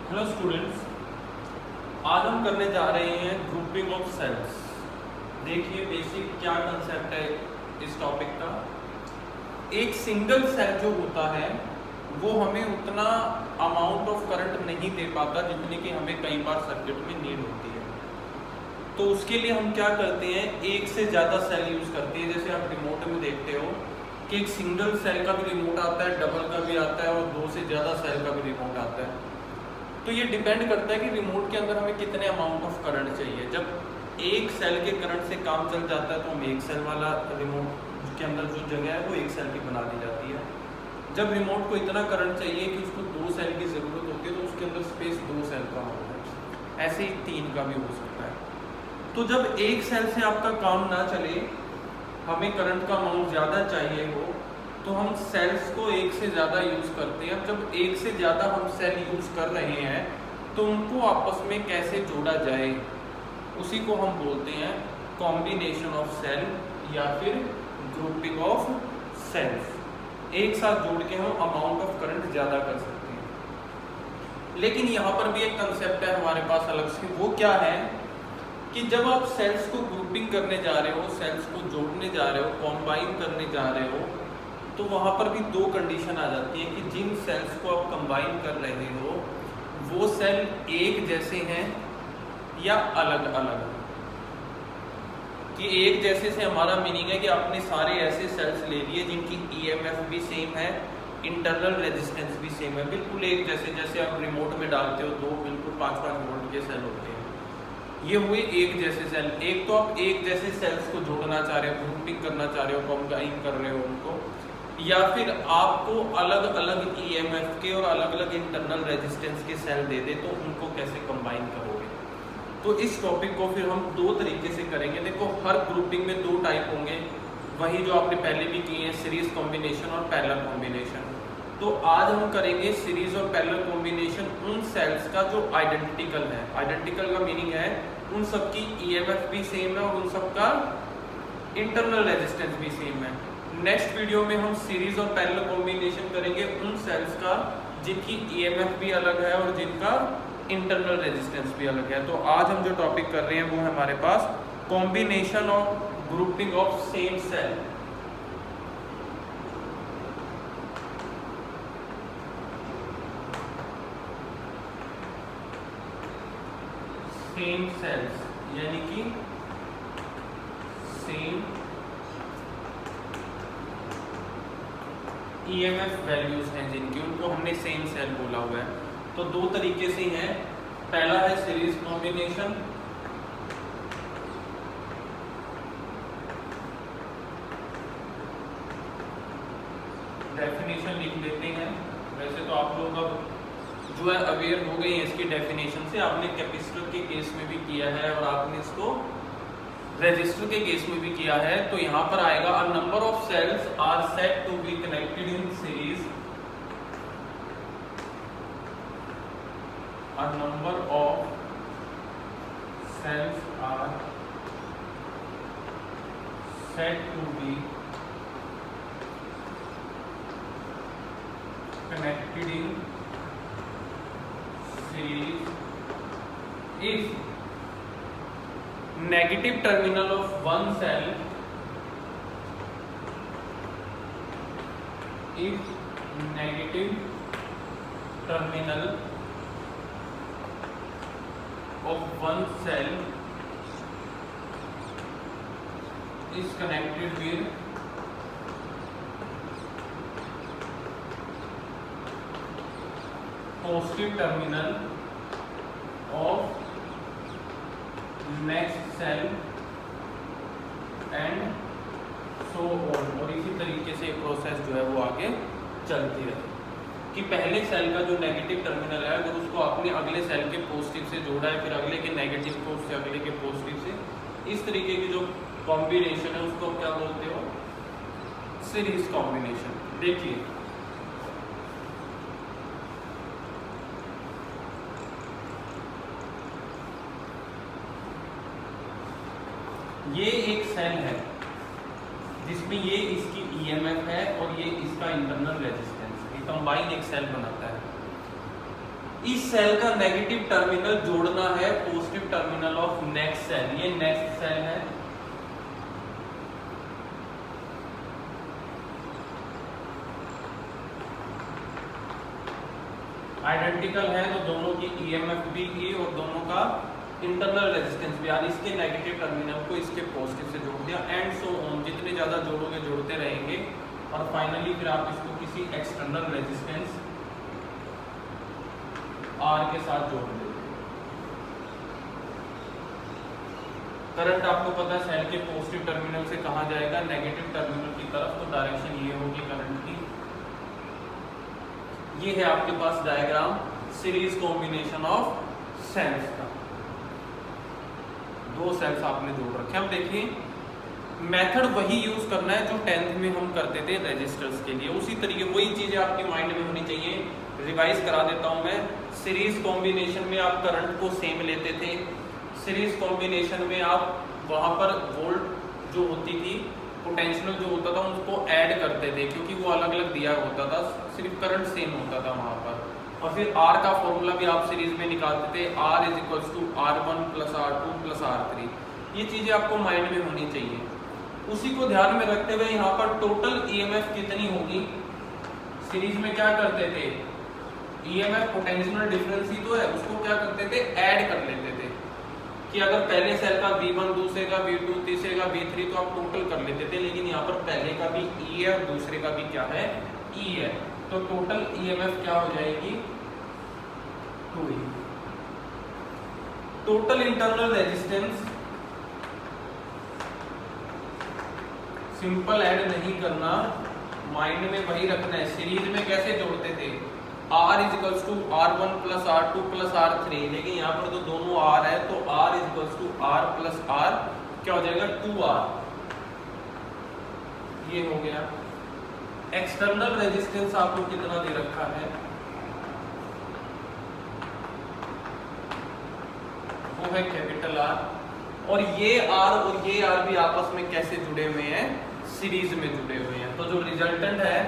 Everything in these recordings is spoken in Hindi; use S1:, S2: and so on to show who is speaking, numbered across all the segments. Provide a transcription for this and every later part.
S1: हेलो स्टूडेंट्स, आज हम करने जा रहे हैं ग्रुपिंग ऑफ सेल्स। देखिए बेसिक क्या कंसेप्ट है इस टॉपिक का। एक सिंगल सेल जो होता है वो हमें उतना अमाउंट ऑफ करंट नहीं दे पाता जितनी कि हमें कई बार सर्किट में नीड होती है। तो उसके लिए हम क्या करते हैं, एक से ज़्यादा सेल यूज़ करते हैं। जैसे आप रिमोट में देखते हो कि एक सिंगल सेल का भी रिमोट आता है, डबल का भी आता है और दो से ज़्यादा सेल का भी रिमोट आता है। तो ये डिपेंड करता है कि रिमोट के अंदर हमें कितने अमाउंट ऑफ करंट चाहिए। जब एक सेल के करंट से काम चल जाता है तो हम एक सेल वाला रिमोट के अंदर जो जगह है वो एक सेल की बना दी जाती है। जब रिमोट को इतना करंट चाहिए कि उसको दो सेल की ज़रूरत होती है तो उसके अंदर स्पेस दो सेल का होता है। ऐसे ही तीन का भी हो सकता है। तो जब एक सेल से आपका काम ना चले, हमें करंट का अमाउंट ज़्यादा चाहिए हो, तो हम सेल्स को एक से ज़्यादा यूज़ करते हैं। अब जब एक से ज़्यादा हम सेल यूज़ कर रहे हैं तो उनको आपस में कैसे जोड़ा जाए, उसी को हम बोलते हैं कॉम्बिनेशन ऑफ सेल या फिर ग्रुपिंग ऑफ सेल्स। एक साथ जोड़ के हम अमाउंट ऑफ करंट ज़्यादा कर सकते हैं। लेकिन यहाँ पर भी एक कंसेप्ट है हमारे पास अलग से। वो क्या है कि जब आप सेल्स को ग्रुपिंग करने जा रहे हो, सेल्स को जोड़ने जा रहे हो, कॉम्बाइन करने जा रहे हो, तो वहाँ पर भी दो कंडीशन आ जाती है कि जिन सेल्स को आप कंबाइन कर रहे हो वो सेल एक जैसे हैं या अलग अलग। कि एक जैसे से हमारा मीनिंग है कि आपने सारे ऐसे सेल्स ले लिए जिनकी ईएमएफ भी सेम है, इंटरनल रेजिस्टेंस भी सेम है, बिल्कुल एक जैसे। जैसे आप रिमोट में डालते हो दो बिल्कुल 5-5 वोल्ट के सेल होते हैं, ये हुए एक जैसे सेल। एक तो आप एक जैसे सेल्स को जोड़ना चाह रहे हो, ग्रुपिंग करना चाह रहे हो, कंबाइन कर रहे हो उनको, या फिर आपको अलग अलग ईएमएफ के और अलग अलग इंटरनल रेजिस्टेंस के सेल दे दे, तो उनको कैसे कंबाइन करोगे। तो इस टॉपिक को फिर हम दो तरीके से करेंगे। देखो, हर ग्रुपिंग में दो टाइप होंगे, वही जो आपने पहले भी किए हैं, सीरीज कॉम्बिनेशन और पैरेलल कॉम्बिनेशन। तो आज हम करेंगे सीरीज और पैरेलल कॉम्बिनेशन उन सेल्स का जो आइडेंटिकल है। आइडेंटिकल का मीनिंग है उन सबकी ईएमएफ भी सेम है और उन सबका इंटरनल रेजिस्टेंस भी सेम है। नेक्स्ट वीडियो में हम सीरीज और पैरेलल कॉम्बिनेशन करेंगे उन सेल्स का जिनकी ईएमएफ भी अलग है और जिनका इंटरनल रेजिस्टेंस भी अलग है। तो आज हम जो टॉपिक कर रहे हैं वो है हमारे पास combination of grouping of same cell. Same cells यानी कि सेम ईएमएफ वैल्यूज हैं जिनकी, उनको हमने सेम सेल बोला हुआ है। तो दो तरीके से हैं। पहला है सीरीज कॉम्बिनेशन, डेफिनेशन लिख देते हैं। वैसे तो आप लोग अब जो है अवेयर हो गए हैं इसकी डेफिनेशन से, आपने कैपेसिटर के केस में भी किया है और आपने इसको रेजिस्टर के केस में भी किया है। तो यहाँ पर आएगा a number of cells are said to be connected in series, a number of cells are said to be connected in series if negative terminal of one cell if negative terminal of one cell is connected with positive terminal of next cell and so on। और इसी तरीके से प्रोसेस जो है वो आगे चलती रहे कि पहले सेल का जो नेगेटिव टर्मिनल है अगर उसको आपने अगले सेल के पॉजिटिव से जोड़ा है, फिर अगले के नेगेटिव को उससे अगले के पॉजिटिव से, इस तरीके की जो कॉम्बिनेशन है उसको क्या बोलते हो, सीरीज कॉम्बिनेशन। देखिए ये एक सेल है जिसमें ये इसकी ईएमएफ है और ये इसका इंटरनल रेजिस्टेंस, ये कंबाइन एक सेल बनाता है। इस सेल का नेगेटिव टर्मिनल जोड़ना है positive terminal of next cell. ये नेक्स्ट सेल है, आइडेंटिकल है तो दोनों की ईएमएफ भी ई और दोनों का इंटरनल रेजिस्टेंस भी, यानी इसके नेगेटिव टर्मिनल को इसके पॉजिटिव से जोड़ दिया, एंड सो ऑन। जितने ज्यादा जोड़ोगे जोड़ते रहेंगे और फाइनली फिर आप इसको किसी एक्सटर्नल रेजिस्टेंस आर के साथ जोड़ देते। करंट आपको पता है सेल के पॉजिटिव टर्मिनल से कहां जाएगा, नेगेटिव टर्मिनल की तरफ, तो डायरेक्शन ये होगी करंट की। ये है आपके पास diagram series combination of cells का। दो सेल्स आपने जोड़ रखे। अब देखिए मेथड वही यूज करना है जो 10th में हम करते थे रेजिस्टर्स के लिए, उसी तरीके वही चीजें आपके माइंड में होनी चाहिए। रिवाइज करा देता हूं मैं। सीरीज कॉम्बिनेशन में आप करंट को सेम लेते थे, सीरीज कॉम्बिनेशन में आप वहां पर वोल्ट जो होती थी, पोटेंशियल जो होता था उसको ऐड करते थे, क्योंकि वो अलग अलग दिया होता था, सिर्फ करंट सेम होता था वहां पर। और फिर आर का फॉर्मूला भी आप सीरीज में निकालते थे, R is equals to R1 plus R2 plus R3। ये चीजें आपको माइंड में होनी चाहिए। उसी को ध्यान में रखते हुए यहाँ पर टोटल ईएमएफ कितनी होगी, सीरीज में क्या करते थे, ईएमएफ पोटेंशियल डिफरेंस ही तो है, उसको क्या करते थे, ऐड कर लेते थे कि अगर पहले सेल का V1, दूसरे का V2, तीसरे का V3, तो आप टोटल कर लेते थे। लेकिन यहाँ पर पहले का भी E है और दूसरे का भी क्या है, E है, तो टोटल ईएमएफ क्या हो जाएगी, 2E। Total internal resistance simple add नहीं करना, माइंड में वही रखना है। सीरीज में कैसे जोड़ते थे, R is equals to R1 plus R2 plus R3, लेकिन यहाँ पर तो दोनों R है, तो R is equals to R plus R क्या हो जाएगा, 2R। ये हो गया। एक्सटर्नल रेजिस्टेंस आपको कितना दे रखा है, वो है कैपिटल R, और ये R और ये R भी आपस में कैसे जुड़े हुए हैं, सीरीज में जुड़े हुए हैं। तो जो रिजल्टेंट है,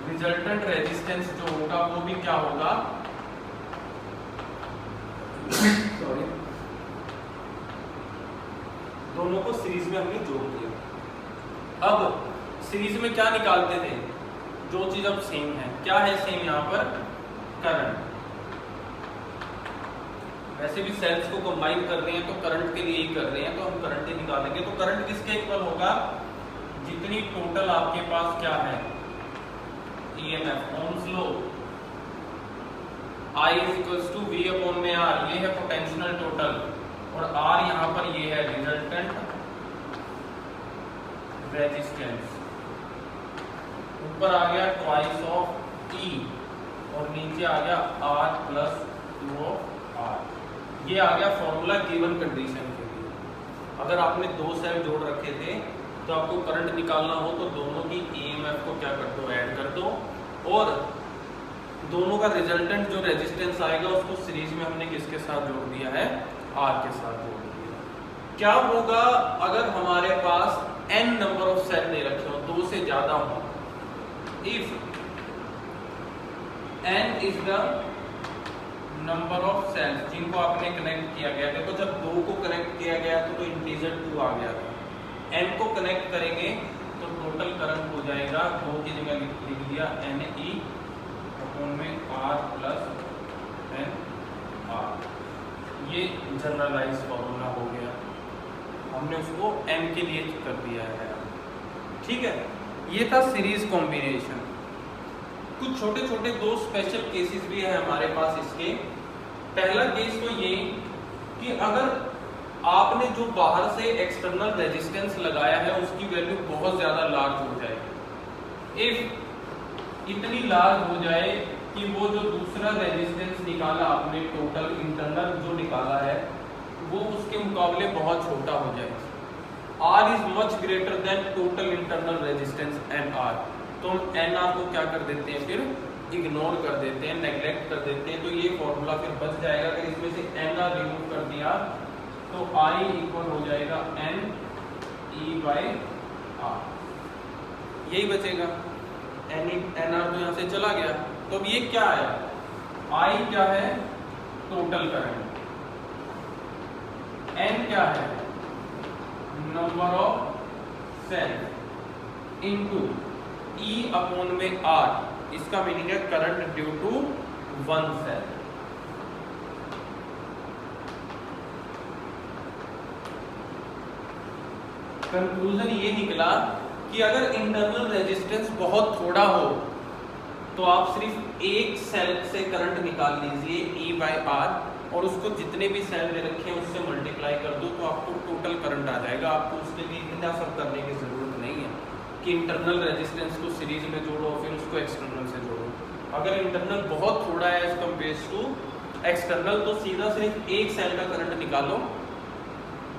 S1: रिजल्टेंट रेजिस्टेंस जो होगा वो भी क्या होगा, सॉरी, दोनों को सीरीज में हमने जोड़ दिया। अब सीरीज में क्या निकालते थे, जो चीज अब सेम है, क्या है सेम यहाँ पर, करंट। वैसे भी सेल्स को कंबाइन कर रहे हैं तो करंट के लिए ही कर रहे हैं, तो हम करंट ही निकालेंगे। तो करंट किसके इक्वल होगा, जितनी टोटल आपके पास क्या है, EMF, Ohm's law, I is equals to V upon में R, ये है पोटेंशियल टोटल, और R यहाँ पर ये है रिजल्टेंट रेजिस्टेंस। ऊपर आ गया ट्वाइस ऑफ E और नीचे आ गया R प्लस 2 ऑफ R। ये आ गया फॉर्मूला गिवन कंडीशन के लिए। अगर आपने दो सेल जोड़ रखे थे तो आपको करंट निकालना हो तो दोनों की ईएमएफ को क्या कर दो, ऐड कर दो, और दोनों का रिजल्टेंट जो रेजिस्टेंस आएगा उसको सीरीज में हमने किसके साथ जोड़ दिया है, R के साथ जोड़ दिया। क्या होगा अगर हमारे पास n नंबर ऑफ सेल दे रखे हो, दो से ज्यादा हो, if n is the number of cells जिनको आपने कनेक्ट किया गया। देखो जब दो को कनेक्ट किया गया तो इंटीजर 2 आ गया था, n को कनेक्ट करेंगे तो टोटल करंट हो जाएगा, दो की जगह लिख दिया NE अपॉन में R प्लस NR। ये जनरलाइज फॉर्मूला हो गया, हमने उसको n के लिए कर दिया है, ठीक है। ये था सीरीज कॉम्बिनेशन। कुछ छोटे छोटे दो स्पेशल केसेस भी है हमारे पास इसके। पहला केस तो ये कि अगर आपने जो बाहर से एक्सटर्नल रेजिस्टेंस लगाया है उसकी वैल्यू बहुत ज्यादा लार्ज हो जाए, इफ इतनी लार्ज हो जाए कि वो जो दूसरा रेजिस्टेंस निकाला आपने, टोटल इंटरनल जो निकाला है, वो उसके मुकाबले बहुत छोटा हो जाए, R is much greater than total internal resistance NR, तो हम NR को क्या कर देते हैं, फिर इग्नोर कर देते हैं, नेग्लेक्ट कर देते हैं। तो ये फॉर्मूला फिर बच जाएगा। अगर इसमें से NR रिमूव कर दिया तो I इक्वल हो जाएगा NE बाई R, यही बचेगा। NR तो यहाँ से चला गया। तो अब ये क्या है, I क्या है, टोटल करंट, N क्या है, number of cell, into E upon में R, इसका मीनिंग है current due to one cell. Conclusion ये निकला कि अगर इंटरनल रेजिस्टेंस बहुत थोड़ा हो तो आप सिर्फ एक सेल से करंट निकाल लीजिए E/R, और उसको जितने भी सेल दे रखे हैं उससे मल्टीप्लाई कर दो तो आपको टोटल करंट आ जाएगा। आपको उसके लिए इतना सब करने की जरूरत नहीं है कि इंटरनल रेजिस्टेंस को सीरीज में जोड़ो फिर उसको एक्सटर्नल से जोड़ो। अगर इंटरनल बहुत थोड़ा है एज कम्पेयर टू एक्सटर्नल तो सीधा सिर्फ एक सेल का करंट निकालो,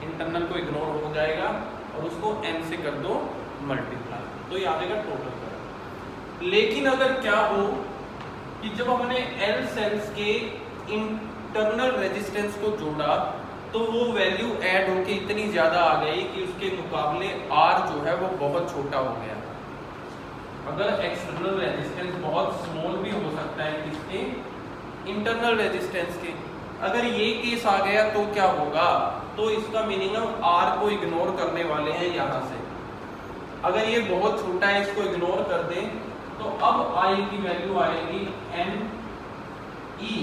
S1: इंटरनल को इग्नोर हो जाएगा और उसको n से कर दो मल्टीप्लाई, तो ये आ जाएगा टोटल करंट। लेकिन अगर क्या हो कि जब हमने L सेल्स के इंटरनल रेजिस्टेंस को जोड़ा तो वो वैल्यू ऐड होके इतनी ज्यादा आ गई कि उसके मुकाबले R जो है वो बहुत छोटा हो गया। अगर एक्सटर्नल रेजिस्टेंस बहुत स्मॉल भी हो सकता है किसके, इंटरनल रेजिस्टेंस के, अगर ये केस आ गया तो क्या होगा, तो इसका मीनिंग हम R को इग्नोर करने वाले हैं यहाँ से। अगर ये बहुत छोटा है इसको इग्नोर कर दें तो अब I की वैल्यू आएगी N E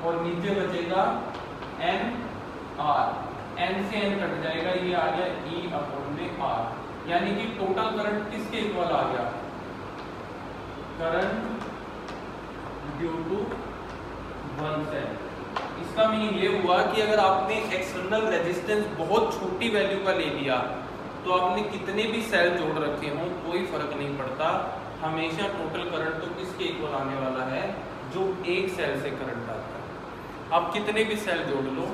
S1: और नीचे बचेगा N R, N से N कट जाएगा, ये आ गया E अपॉन में R, यानी कि टोटल करंट किसके इक्वल आ गया, current due to one cell. इसका मीनिंग ये हुआ कि अगर आपने एक्सटर्नल रेजिस्टेंस बहुत छोटी वैल्यू का ले लिया तो आपने कितने भी सेल जोड़ रखे हों कोई फर्क नहीं पड़ता, हमेशा टोटल करंट तो किसके इक्वल आने वाला है, जो एक सेल से करंट आता है। आप कितने भी सेल जोड़ लो,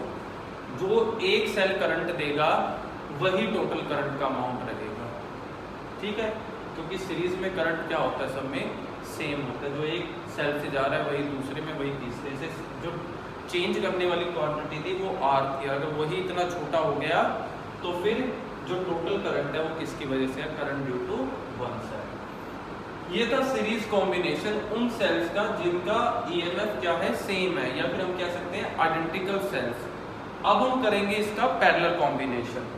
S1: जो एक सेल करंट देगा वही टोटल करंट का अमाउंट लगेगा, ठीक है, क्योंकि सीरीज में करंट क्या होता है, सब में सेम होता है, जो एक सेल से जा रहा है वही दूसरे में, वही तीसरे से, जो चेंज करने वाली क्वांटिटी थी वो R थी, अगर वही इतना छोटा हो गया तो फिर जो टोटल करंट है वो किसकी वजह से है, current due to one cell. ये था सीरीज कॉम्बिनेशन उन सेल्स का जिनका EMF क्या है, सेम है, या फिर हम कह सकते हैं आइडेंटिकल सेल्स। अब हम करेंगे इसका पैरेलल कॉम्बिनेशन।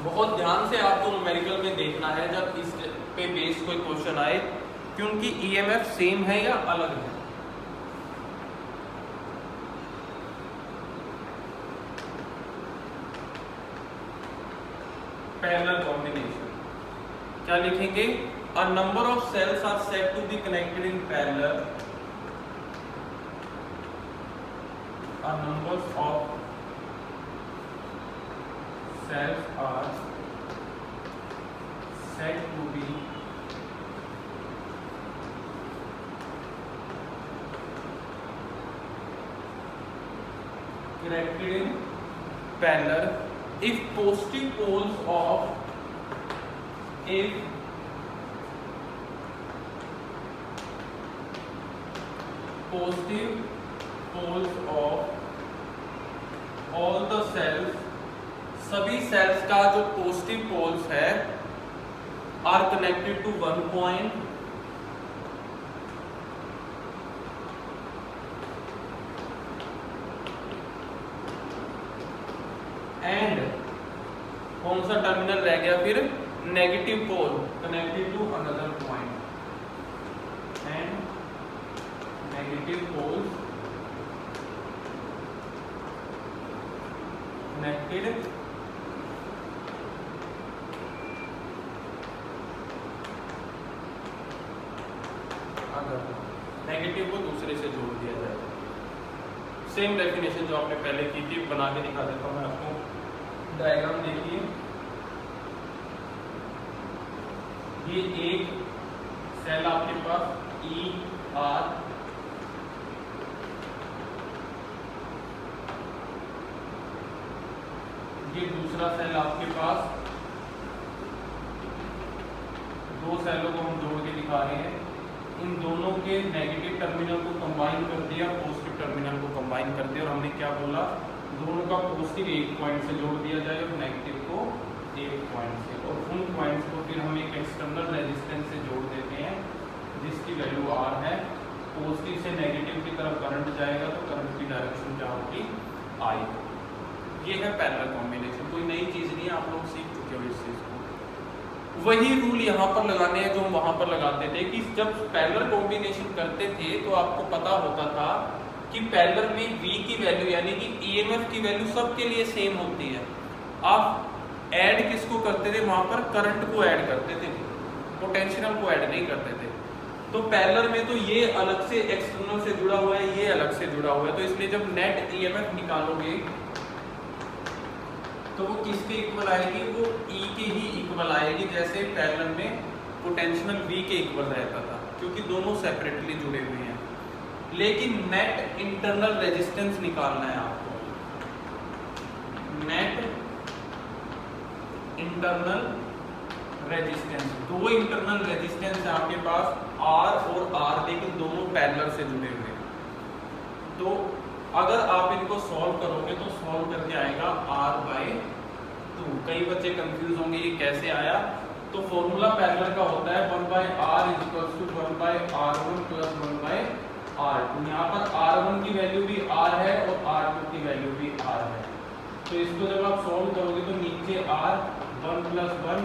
S1: बहुत ध्यान से आपको न्यूमेरिकल में देखना है जब इस पे बेस कोई क्वेश्चन आए कि उनकी EMF सेम है या अलग है। पैरेलल कॉम्बिनेशन क्या लिखेंगे, a number of cells are said to be connected in parallel, a number of cells are said to be connected in parallel if positive poles of all the cells, सभी सेल्स का जो पॉजिटिव पोल्स है are connected to one point and कौन सा टर्मिनल रह गया फिर, negative pole connected to another point and negative poles connected negative को दूसरे से जोड़ दिया जाएगा। सेम डेफिनेशन जो आपने पहले की थी बना के दिखा देता हूं मैं आपको। डायग्राम देखिए, ये एक सेल आपके पास ER, ये दूसरा सेल आपके पास, दो सेलों को हम जोड़ के दिखा रहे हैं, इन दोनों के नेगेटिव टर्मिनल को कंबाइन कर दिया, पॉजिटिव टर्मिनल को कंबाइन कंबाइन कर दिया और हमने क्या बोला, दोनों का पॉजिटिव एक पॉइंट से जोड़ दिया जाए और नेगेटिव को एक पॉइंट से, और उन पॉइंट्स को फिर हम एक एक्सटर्नल रेजिस्टेंस से जोड़ देते हैं जिसकी वैल्यू R है। पॉजिटिव से नेगेटिव की तरफ करंट जाएगा तो करंट की डायरेक्शन क्या होगी, I। ये है पैरेलल कॉम्बिनेशन, कोई नई चीज़ नहीं है, आप लोग सीख चुके हो इस चीज़ को। वही रूल यहाँ पर लगाने हैं जो हम वहाँ पर लगाते थे कि जब पैरेलल कॉम्बिनेशन करते थे तो आपको पता होता था कि पैरेलल में V की वैल्यू यानी कि EMF की वैल्यू सबके लिए सेम होती है। आप ऐड किसको करते थे, वहाँ पर करंट को ऐड करते थे, पोटेंशियल को ऐड नहीं करते थे। तो पैरेलल में तो ये अलग से एक्सटर्नल से जुड़ा हुआ है, ये अलग से जुड़ा हुआ है, तो इसलिए जब नेट EMF निकालोगे तो वो किसके इक्वल आएगी, वो E के ही इक्वल आएगी, जैसे पैरेलल में पोटेंशियल V के इक्वल रहता था, क्योंकि दोनों सेपरेटली जुड़े हुए हैं। लेकिन नेट इंटरनल रेजिस्टेंस निकालना है आपको, नेट इंटरनल रेजिस्टेंस, दो इंटरनल रेजिस्टेंस है आपके पास R और R, लेकिन दोनों पैरेलल से जुड़े हुए हैं। तो अगर आप इनको सॉल्व करोगे तो सॉल्व करके आएगा R/2। कई बच्चे कंफ्यूज होंगे ये कैसे आया, तो फॉर्मूला पैरेलल का होता है 1/R = 1/R1 + 1/R2। यहाँ पर R1 की वैल्यू भी R है और R2 की वैल्यू भी R है। तो इसको जब आप सॉल्व करोगे तो नीचे R 1 + 1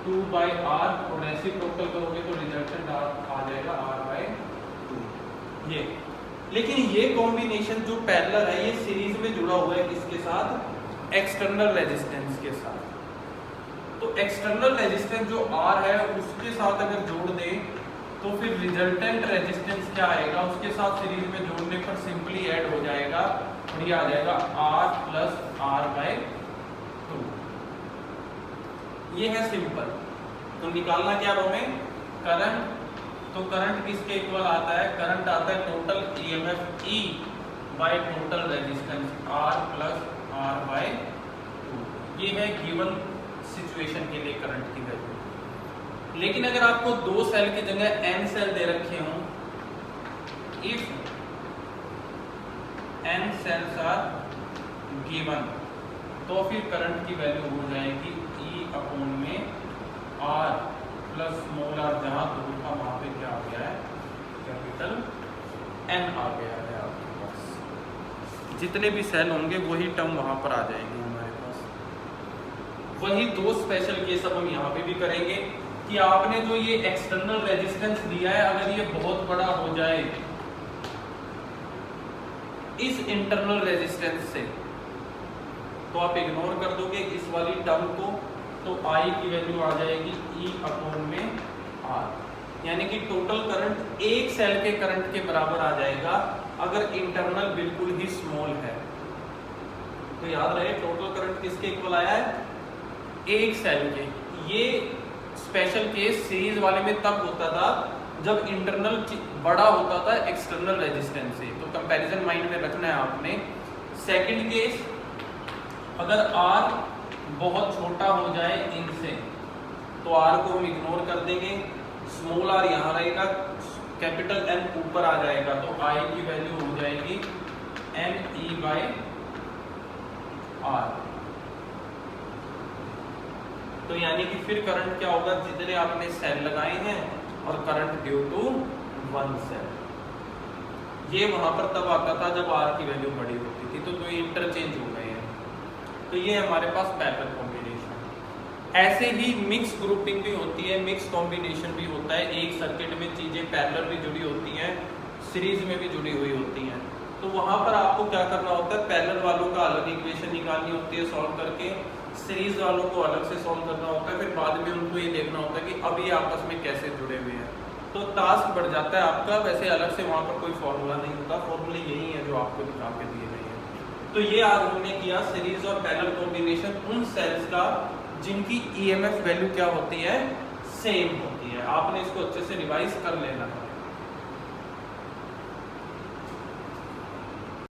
S1: 2/R और रेसिप्रोकल करोगे तो रिजल्टेंट आ जाएगा R/2। ये लेकिन ये कॉम्बिनेशन जो पैरेलल है ये सीरीज में जुड़ा हुआ है किसके साथ, एक्सटर्नल रेजिस्टेंस के साथ। तो एक्सटर्नल रेजिस्टेंस जो R है उसके साथ अगर जोड़ दें तो फिर रिजल्टेंट रेजिस्टेंस क्या आएगा, उसके साथ सीरीज में जोड़ने पर सिंपली ऐड हो जाएगा और ये आ जाएगा R + R/2। ये है सिंपल। तो निकालना क्या हमें, करंट। तो करंट किसके इक्वल आता है, करंट आता है total EMF E by total resistance R + R/2। ये है गिवन सिचुएशन के लिए करंट की वैल्यू। लेकिन अगर आपको 2 सेल की जगह n सेल दे रखे हों, if n cells are given, तो फिर करंट की वैल्यू हो जाएगी E/R + r, जहां दूर का वहां पे क्या आ गया है, कैपिटल N आ गया है आपके पास। जितने भी सेल होंगे वही टर्म वहां पर आ जाएंगे हमारे पास। वही 2 स्पेशल केस अब हम यहाँ पे भी करेंगे कि आपने जो ये एक्सटर्नल रेजिस्टेंस दिया है अगर ये बहुत बड़ा हो जाए इस इंटरनल रेजिस्टेंस से तो आप इग्नोर कर दोगे इस वाली टर्म को, तो I की वैल्यू आ जाएगी E/R, यानी कि टोटल करंट एक सेल के करंट के बराबर आ जाएगा अगर इंटरनल बिल्कुल ही स्मॉल है। तो याद रहे टोटल करंट किसके इक्वल आया है, एक सेल के। ये स्पेशल केस सीरीज वाले में तब होता था जब इंटरनल बड़ा होता था एक्सटर्नल रेजिस्टेंस से, तो कंपैरिजन माइंड में रखना है आपने। सेकंड केस, अगर R बहुत छोटा हो जाए इनसे तो R को हम इग्नोर कर देंगे, स्मॉल r यहाँ रहेगा, कैपिटल N ऊपर आ जाएगा, तो I की वैल्यू हो जाएगी NE/R। तो यानी कि फिर करंट क्या होगा, जितने आपने सेल लगाए हैं और करंट ड्यू टू 1 सेल। ये वहां पर तब आता था जब R की वैल्यू बड़ी होती थी, तो इंटरचेंज हो गए हैं। तो ये हमारे पास पैरेलल कॉम्बिनेशन। ऐसे ही मिक्स ग्रुपिंग भी होती है, मिक्स कॉम्बिनेशन भी होता है। एक सर्किट में चीजें पैरेलल भी जुड़ी होती हैं, सीरीज में भी जुड़ी हुई होती हैं। तो वहां पर आपको क्या करना होता है, पैरेलल वालों का अलग इक्वेशन निकालनी होती है सॉल्व करके, सीरीज वालों को अलग से सॉल्व करना होता है, फिर बाद में उनको ये देखना होता है कि अब ये आपस में कैसे जुड़े हुए हैं। तो टास्क बढ़ जाता है आपका। वैसे अलग से वहाँ पर कोई फॉर्मूला नहीं होता, फॉर्मूले यही है जो आपको दिखा के दिए गए हैं। तो ये आज हमने किया सीरीज और पैरेलल कॉम्बिनेशन उन सेल्स का जिनकी EMF वैल्यू क्या होती है, सेम होती है। आपने इसको अच्छे से रिवाइज कर लेना है।